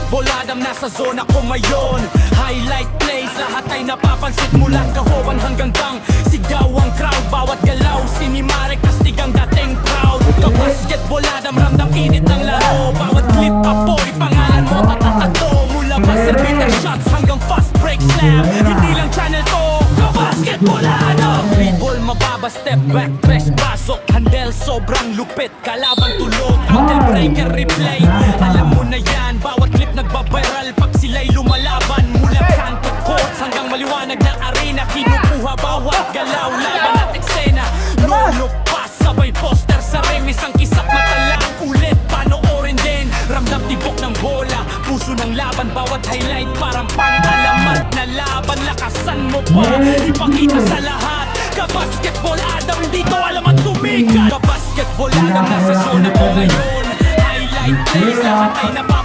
Basketball Adam, nasa zona ko ngayon. Highlight plays, lahat ay napapansin mula kahoban hanggang bang. Sigaw ang crowd, bawat galaw sinimarek, kastig ang dating proud. Ka-basketball Adam, ramdam init ng laro. Bawat clip apoy, pangalan mo tatatato. Mula maserbita shots hanggang fast break slam. Hindi lang channel to, ka-basketball Adam. Dribble, mababa, step back, press, pasok. Handle, sobrang lupit, kalaban tulog. Ankle breaker, replay, alam mo na yan. Bawat clip nagbabiral pag sila'y lumalaban. Mula kanto courts hanggang maliwanag na arena. Kinukuha bawat galaw, laban at eksena. No pass, sabay poster sa rim. Isang kisap mata lang, ulit panoorin din. Ramdam tibok ng bola, puso ng laban. Bawat highlight parang pang-alamat na laban. Lakasan mo pa, ipakita sa lahat. Ka-basketball Adam, dito alam at sumikat. Ka-basketball Adam, nasa zona ko ngayon. Highlight plays, lahat ay napa